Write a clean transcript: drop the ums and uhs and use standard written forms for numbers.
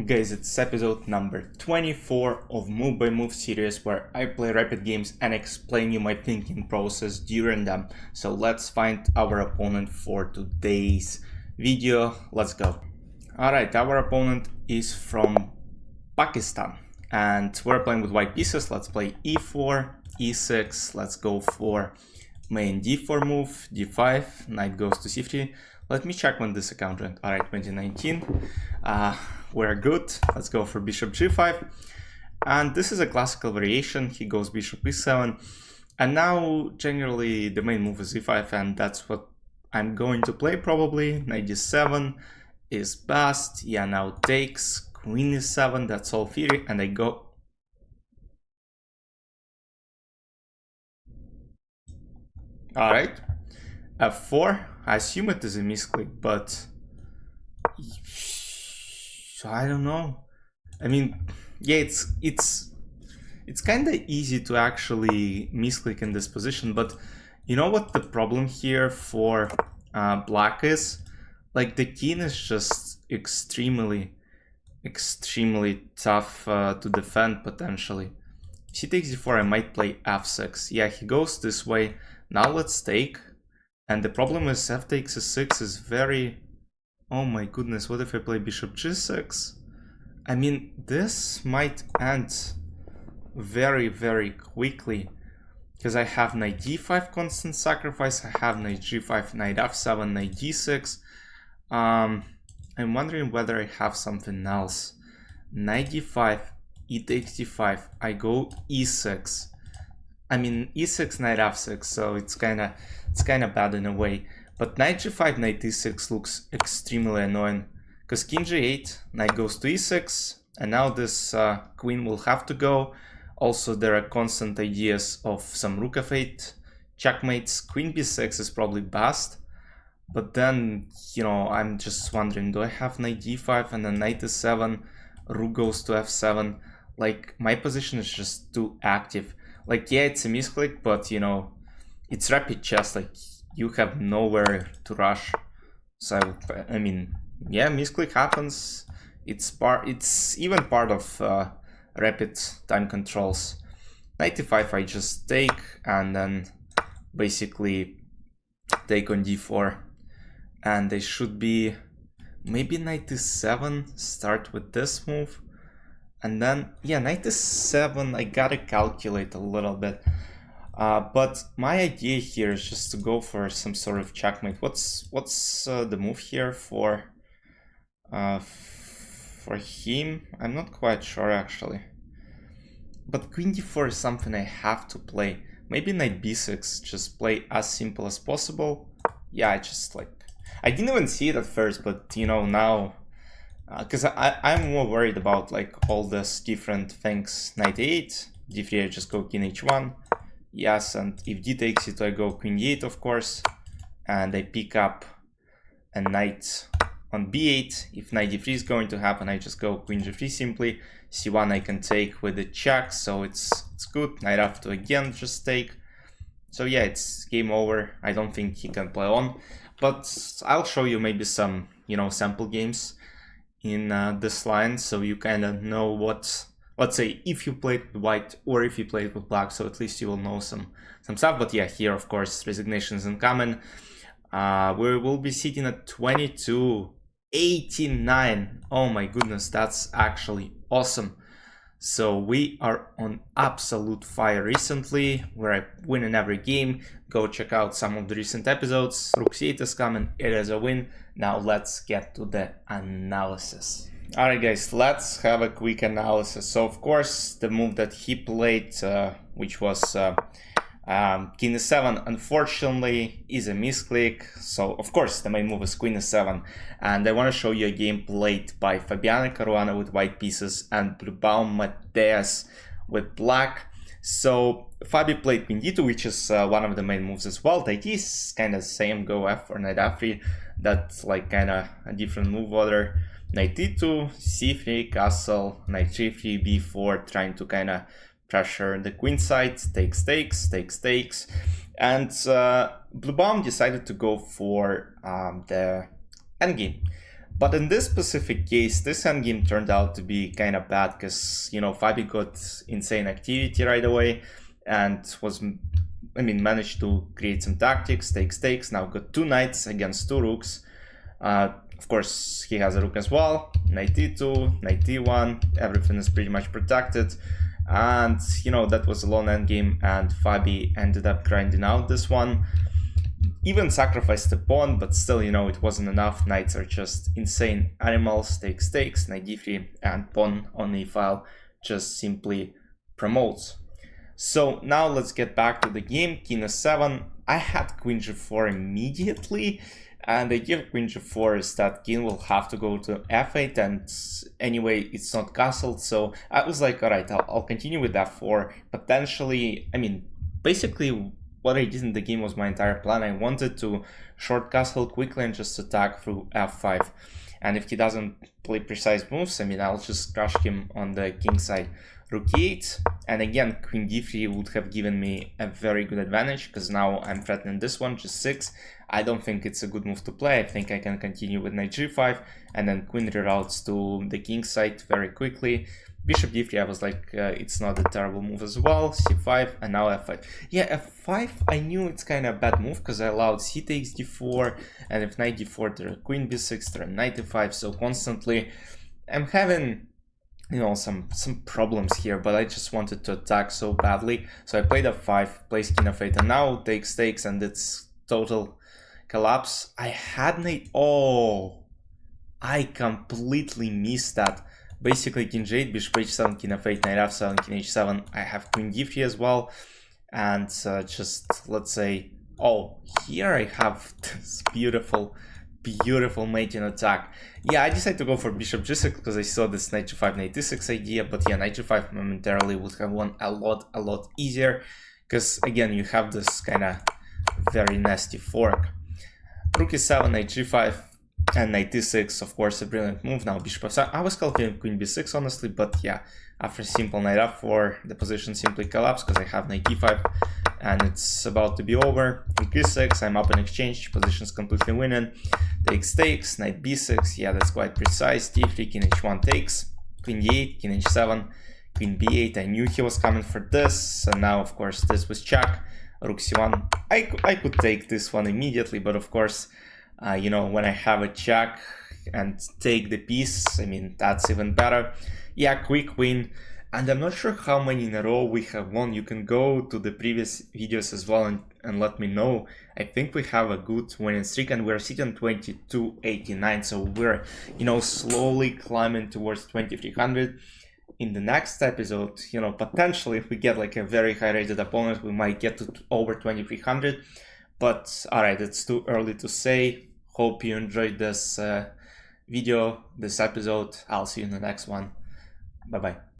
Guys, it's episode number 24 of Move by Move series where I play rapid games and explain you my thinking process during them. So let's find our opponent for today's video. Let's go. Alright, our opponent is from Pakistan and we're playing with white pieces. Let's play e4, e6, let's go for main d4 move, d5, knight goes to c3. Let me check when this account went. Alright, 2019. We're good. Let's go for bishop g5. And this is a classical variation. He goes bishop e7. And now, generally, the main move is e5, and that's what I'm going to play probably. Knight d7 is best. Yeah, now takes. Queen e7, that's all theory. And I go... Alright. f4. I assume it is a misclick, but... I don't know. I mean, yeah, it's kind of easy to actually misclick in this position, but you know what the problem here for black is? Like, the king is just extremely tough to defend potentially. If he takes d4, I might play f6. Yeah, he goes this way. Now let's take. And the problem is f takes e6 is very... Oh my goodness, what if I play bishop g6? I mean, this might end very quickly, because I have knight d5 constant sacrifice, I have knight g5, knight f7, knight d6. I'm wondering whether I have something else. Knight d5, e takes d5, I go e6. I mean, e6, knight f6, so it's kind of bad in a way. But knight g5, knight e6 looks extremely annoying, because king g8, knight goes to e6, and now this queen will have to go. Also, there are constant ideas of some rook f8 checkmates. Queen b6 is probably best, but then, you know, I'm just wondering, do I have knight d5 and then knight e7, rook goes to f7? Like, my position is just too active. Like, yeah, it's a misclick, but, you know, it's rapid chess, like, you have nowhere to rush. So I mean, yeah, misclick happens. It's even part of rapid time controls. Knight e5 I just take and then basically take on d4, and they should be maybe knight e7, start with this move, and then yeah, knight e7 I gotta calculate a little bit. But my idea here is just to go for some sort of checkmate. What's the move here for him? I'm not quite sure actually. But queen d4 is something I have to play. Maybe knight b6, just play as simple as possible. Yeah, I didn't even see it at first, but you know, now, because I'm more worried about like all these different things. Knight e8, d3 I just go king h1. Yes, and if d takes it, I go queen e8, of course, and I pick up a knight on b8. If knight d3 is going to happen, I just go queen g3 simply. c1 I can take with the check, so it's good. Knight f2 again, just take. So yeah, it's game over. I don't think he can play on, but I'll show you maybe some, you know, sample games in this line, so you kind of know what... Let's say if you played with white or if you played with black, so at least you will know some stuff. But yeah, here of course resignation is uncommon. We will be sitting at 22-89. Oh my goodness, that's actually awesome. So we are on absolute fire recently. We're winning every game. Go check out some of the recent episodes. Rook c8 is coming. It is a win. Now let's get to the analysis. Alright guys, let's have a quick analysis. So of course the move that he played, which was king e7, unfortunately is a misclick. So of course the main move is queen e7, and I want to show you a game played by Fabiano Caruana with white pieces and Bluebaum Mateas with black. So Fabi played queen d2, which is one of the main moves as well. The idea is kind of the same, go f4, knight f3. That's like kind of a different move order. Knight e2, c3, castle, knight g3, b4, trying to kind of pressure the queen side, takes, and Bluebaum decided to go for the endgame. But in this specific case, this endgame turned out to be kind of bad because, you know, Fabi got insane activity right away and managed to create some tactics, take stakes, now got 2 knights against 2 rooks. Of course, he has a rook as well, knight e2, knight e1, everything is pretty much protected. And, you know, that was a long endgame and Fabi ended up grinding out this one. Even sacrificed the pawn, but still, you know, it wasn't enough. Knights are just insane animals, take stakes, knight d3, and pawn on e file just simply promotes. So now let's get back to the game. King e7. I had queen g4 immediately, and the idea of queen g4 is that king will have to go to f8, and anyway, it's not castled, so I was like, alright, I'll continue with f4. Potentially, I mean, basically, what I did in the game was my entire plan. I wanted to short castle quickly and just attack through f5. And if he doesn't play precise moves, I mean, I'll just crush him on the king side. Rook e8, and again, queen d3 would have given me a very good advantage, because now I'm threatening this one, just 6. I don't think it's a good move to play. I think I can continue with knight g5, and then queen reroutes to the king side very quickly. Bishop d3, I was like, it's not a terrible move as well. c5, and now f5. Yeah, f5, I knew it's kind of a bad move, because I allowed c takes d4, and if knight d4, there are queen b6, there are knight e5, so constantly I'm having, you know, some problems here, but I just wanted to attack so badly. So I played f5, plays king f8, and now takes stakes, and it's total collapse. I had knight, oh, I completely missed that. Basically, king g8, bishop h7, king f8, knight f7, king h7. I have queen d3 as well, and just let's say, oh, here I have this beautiful mating attack. Yeah, I decided to go for bishop g6 because I saw this knight g5, knight d6 idea, but yeah, knight g5 momentarily would have won a lot easier, because again, you have this kind of very nasty fork. Rook e7, knight g5, and knight d6, of course, a brilliant move. Now bishop f7. I was calculating queen b6, honestly, but yeah, after simple knight f4, the position simply collapsed because I have knight d5, and it's about to be over. Rook e6, I'm up in exchange, position's completely winning. Take stakes, knight b6, yeah, that's quite precise. d3, king h1 takes, queen d8, king h7, queen b8. I knew he was coming for this, and now, of course, this was check. Rook c1. I could take this one immediately, but of course, you know, when I have a check and take the piece, I mean, that's even better. Yeah, quick win. And I'm not sure how many in a row we have won. You can go to the previous videos as well and let me know. I think we have a good winning streak, and we're sitting on 2289. So we're, you know, slowly climbing towards 2300. In the next episode, you know, potentially if we get like a very high rated opponent, we might get to over 2300. But alright, it's too early to say. Hope you enjoyed this video, this episode. I'll see you in the next one. Bye bye.